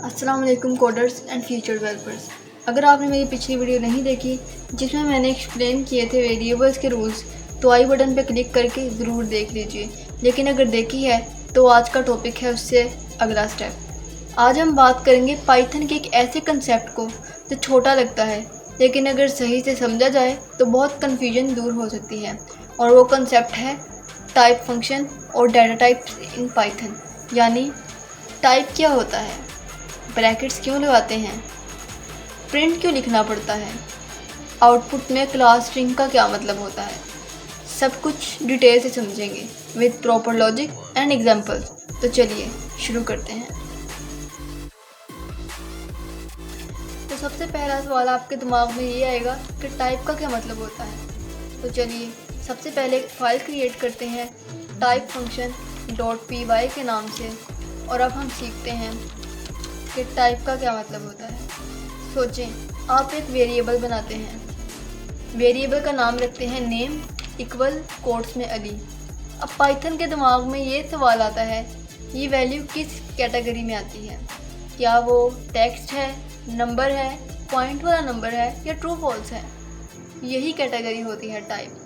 अस्सलाम वालेकुम coders and future developers. अगर आपने मेरी पिछली वीडियो नहीं देखी जिसमें मैंने एक्सप्लेन किए थे वेरिएबल्स के रूल्स, तो आई बटन पर क्लिक करके ज़रूर देख लीजिए। लेकिन अगर देखी है तो आज का टॉपिक है उससे अगला स्टेप। आज हम बात करेंगे पाइथन के एक ऐसे कंसेप्ट को जो छोटा लगता है, लेकिन अगर सही से समझा जाए तो बहुत कन्फ्यूजन दूर हो सकती है। और वो कंसेप्ट है टाइप फंक्शन और डाटा टाइप्स इन पाइथन। यानी टाइप क्या होता है, ब्रैकेट्स क्यों लगाते हैं, प्रिंट क्यों लिखना पड़ता है, आउटपुट में क्लास स्ट्रिंग का क्या मतलब होता है, सब कुछ डिटेल से समझेंगे with proper logic and examples. तो चलिए शुरू करते हैं। तो सबसे पहला सवाल आपके दिमाग में ये आएगा कि टाइप का क्या मतलब होता है। तो चलिए सबसे पहले एक फ़ाइल क्रिएट करते हैं टाइप फंक्शन .py के नाम से, और अब हम सीखते हैं कि टाइप का क्या मतलब होता है। सोचें, आप एक वेरिएबल बनाते हैं, वेरिएबल का नाम रखते हैं नेम इक्वल कोट्स में अली। अब पाइथन के दिमाग में ये सवाल आता है, ये वैल्यू किस कैटेगरी में आती है, क्या वो टेक्स्ट है, नंबर है, पॉइंट वाला नंबर है, या ट्रू फॉल्स है। यही कैटेगरी होती है टाइप।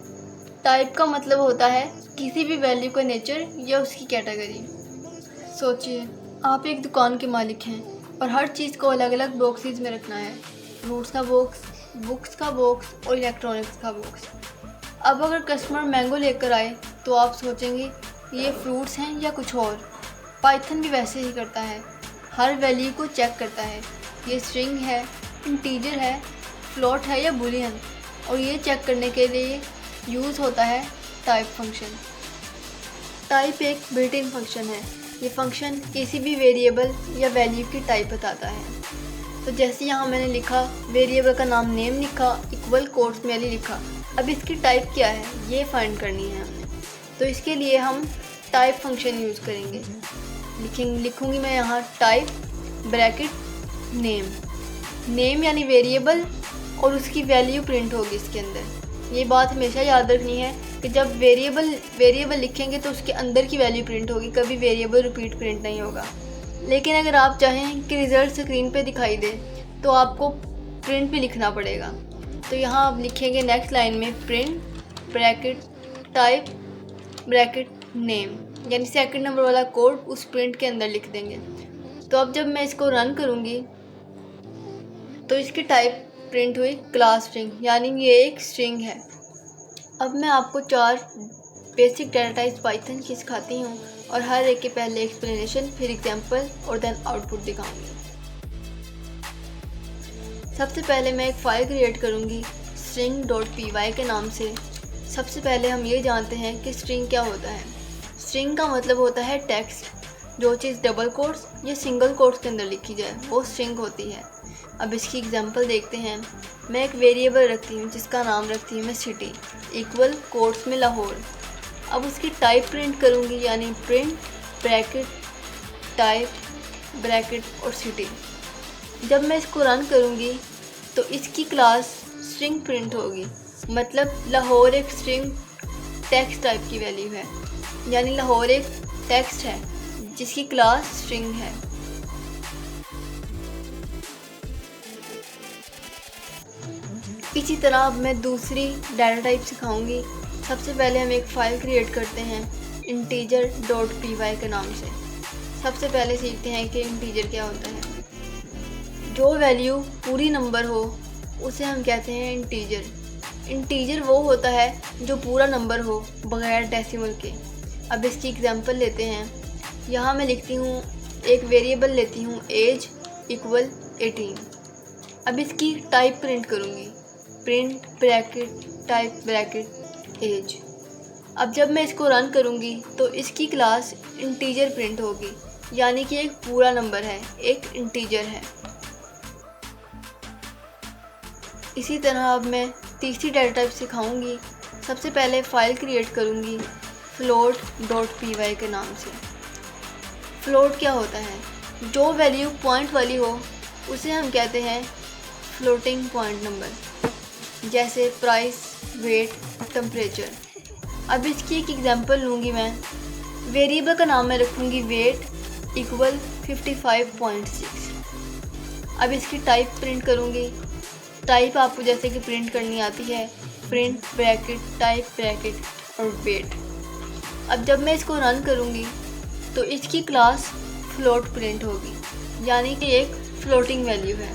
टाइप का मतलब होता है किसी भी वैल्यू का नेचर या उसकी कैटेगरी। सोचिए, आप एक दुकान के मालिक हैं और हर चीज़ को अलग अलग बॉक्सेस में रखना है, फ्रूट्स का बॉक्स, बुक्स का बॉक्स और इलेक्ट्रॉनिक्स का बॉक्स। अब अगर कस्टमर मैंगो लेकर आए तो आप सोचेंगे ये फ्रूट्स हैं या कुछ और। पाइथन भी वैसे ही करता है, हर वैल्यू को चेक करता है, ये स्ट्रिंग है, इंटीजर है, फ्लोट है या बुलियन, और ये चेक करने के लिए यूज़ होता है टाइप फंक्शन। टाइप एक बिल्ट इन फंक्शन है। ये फंक्शन किसी भी वेरिएबल या वैल्यू की टाइप बताता है। तो जैसे यहाँ मैंने लिखा, वेरिएबल का नाम नेम लिखा, इक्वल कोट्स में अली लिखा। अब इसकी टाइप क्या है ये फाइंड करनी है हमने। तो इसके लिए हम टाइप फंक्शन यूज़ करेंगे। लिखूँगी मैं यहाँ टाइप ब्रैकेट नेम यानी वेरिएबल, और उसकी वैल्यू प्रिंट होगी इसके अंदर। ये बात हमेशा याद रखनी है कि जब वेरिएबल लिखेंगे तो उसके अंदर की वैल्यू प्रिंट होगी, कभी वेरिएबल रिपीट प्रिंट नहीं होगा। लेकिन अगर आप चाहें कि रिज़ल्ट स्क्रीन पे दिखाई दे तो आपको प्रिंट भी लिखना पड़ेगा। तो यहाँ आप लिखेंगे नेक्स्ट लाइन में print bracket type bracket name, यानी सेकंड नंबर वाला कोड उस प्रिंट के अंदर लिख देंगे। तो अब जब मैं इसको रन करूँगी तो इसकी टाइप प्रिंट हुई क्लास स्ट्रिंग, यानी ये एक स्ट्रिंग है। अब मैं आपको 4 बेसिक डाटा टाइप्स पाइथन की सिखाती हूँ, और हर एक के पहले एक्सप्लेनेशन, फिर एग्जांपल और देन आउटपुट दिखाऊंगी। सबसे पहले मैं एक फ़ाइल क्रिएट करूँगी string.py के नाम से। सबसे पहले हम ये जानते हैं कि स्ट्रिंग क्या होता है। स्ट्रिंग का मतलब होता है टेक्स्ट। जो चीज़ डबल कोट्स या सिंगल कोट्स के अंदर लिखी जाए वो स्ट्रिंग होती है। अब इसकी एग्जांपल देखते हैं। मैं एक वेरिएबल रखती हूँ जिसका नाम रखती हूँ मैं सिटी इक्वल कोट्स में लाहौर। अब उसकी टाइप प्रिंट करूँगी, यानी प्रिंट ब्रैकेट टाइप ब्रैकेट और सिटी। जब मैं इसको रन करूँगी तो इसकी क्लास स्ट्रिंग प्रिंट होगी, मतलब लाहौर एक स्ट्रिंग टेक्स्ट टाइप की वैल्यू है, यानी लाहौर एक टेक्स्ट है जिसकी क्लास स्ट्रिंग है। इसी तरह अब मैं दूसरी डाटा टाइप सिखाऊंगी। सबसे पहले हम एक फ़ाइल क्रिएट करते हैं integer.py के नाम से। सबसे पहले सीखते हैं कि इंटीजर क्या होता है। जो वैल्यू पूरी नंबर हो उसे हम कहते हैं इंटीजर। इंटीजर वो होता है जो पूरा नंबर हो बगैर डेसिमल के। अब इसकी एग्जांपल लेते हैं। यहाँ मैं लिखती हूँ, एक वेरिएबल लेती हूँ एज इक्वल 18। अब इसकी टाइप प्रिंट करूँगी, print bracket type bracket age. अब जब मैं इसको रन करूँगी तो इसकी क्लास इंटीजर प्रिंट होगी, यानी कि एक पूरा नंबर है, एक इंटीजर है। इसी तरह अब मैं तीसरी डाटा टाइप सिखाऊंगी। सबसे पहले फ़ाइल क्रिएट करूँगी float.py के नाम से। फ्लोट क्या होता है, जो वैल्यू पॉइंट वाली हो उसे हम कहते हैं फ्लोटिंग पॉइंट नंबर, जैसे प्राइस, वेट, टेम्परेचर। अब इसकी एक एग्जांपल लूँगी मैं। वेरिएबल का नाम मैं रखूँगी वेट इक्वल 55.6। अब इसकी टाइप प्रिंट करूँगी। टाइप आपको जैसे कि प्रिंट करनी आती है, प्रिंट ब्रैकेट, टाइप ब्रैकेट और वेट। अब जब मैं इसको रन करूँगी तो इसकी क्लास फ्लोट प्रिंट होगी, यानी कि एक फ्लोटिंग वैल्यू है।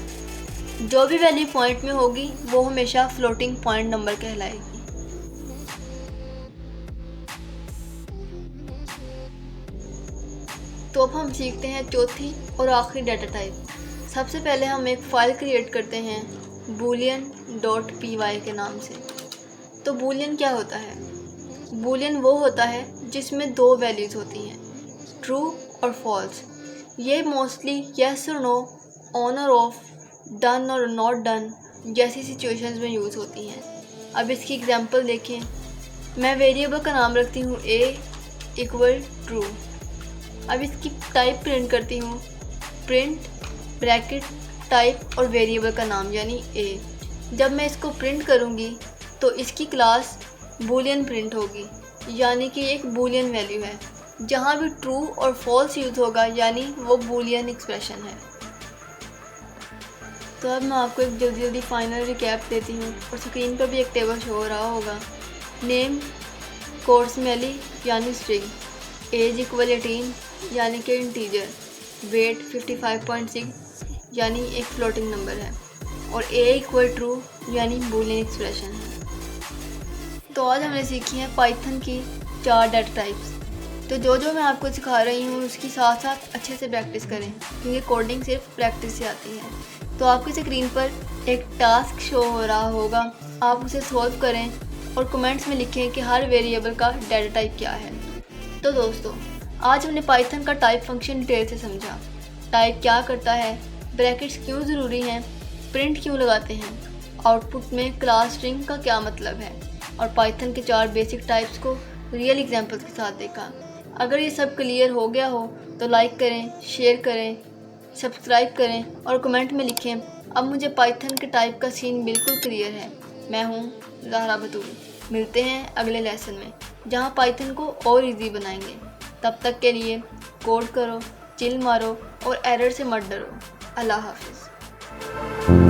जो भी वैल्यू पॉइंट में होगी वो हमेशा फ्लोटिंग पॉइंट नंबर कहलाएगी। तो अब हम सीखते हैं चौथी और आखिरी डाटा टाइप। सबसे पहले हम एक फ़ाइल क्रिएट करते हैं boolean.py के नाम से। तो बूलियन क्या होता है? बूलियन वो होता है जिसमें दो वैल्यूज़ होती हैं, ट्रू और फॉल्स। ये मोस्टली येस और नो, ऑन और ऑफ, डन और नॉट डन जैसी सिचुएशंस में यूज़ होती हैं। अब इसकी एग्जांपल देखें। मैं वेरिएबल का नाम रखती हूँ a इक्वल ट्रू। अब इसकी टाइप प्रिंट करती हूँ, प्रिंट ब्रैकेट टाइप और वेरिएबल का नाम यानी a। जब मैं इसको प्रिंट करूँगी तो इसकी क्लास बूलियन प्रिंट होगी, यानी कि एक बूलियन वैल्यू है। जहाँ भी ट्रू और फॉल्स यूज़ होगा यानी वो बूलियन एक्सप्रेशन है। तो अब मैं आपको एक जल्दी फाइनल रिकैप देती हूँ और स्क्रीन पर भी एक टेबल शो हो रहा होगा। नेम कोर्स मेली यानी स्ट्रिंग, एज इक्वल 18 यानी कि इंटीजर, वेट 55.6 यानी एक फ्लोटिंग नंबर है और a इक्वल ट्रू यानी बूलियन एक्सप्रेशन है। तो आज हमने सीखी हैं पाइथन की 4 डाटा टाइप्स। तो जो मैं आपको सिखा रही हूँ उसकी साथ साथ अच्छे से प्रैक्टिस करें, क्योंकि कोडिंग सिर्फ प्रैक्टिस से आती है। तो आपकी स्क्रीन पर एक टास्क शो हो रहा होगा, आप उसे सॉल्व करें और कमेंट्स में लिखें कि हर वेरिएबल का डाटा टाइप क्या है। तो दोस्तों, आज हमने पाइथन का टाइप फंक्शन डिटेल से समझा। टाइप क्या करता है, ब्रैकेट्स क्यों ज़रूरी हैं, प्रिंट क्यों लगाते हैं, आउटपुट में क्लास स्ट्रिंग का क्या मतलब है, और पाइथन के 4 बेसिक टाइप्स को रियल एग्जांपल्स के साथ देखा। अगर ये सब क्लियर हो गया हो तो लाइक करें, शेयर करें, सब्सक्राइब करें और कमेंट में लिखें अब मुझे पाइथन के टाइप का सीन बिल्कुल क्लियर है। मैं हूँ ज़हरा बतूल। मिलते हैं अगले लेसन में जहाँ पाइथन को और इजी बनाएंगे। तब तक के लिए कोड करो, चिल मारो और एरर से मत डरो। अल्लाह हाफिज़।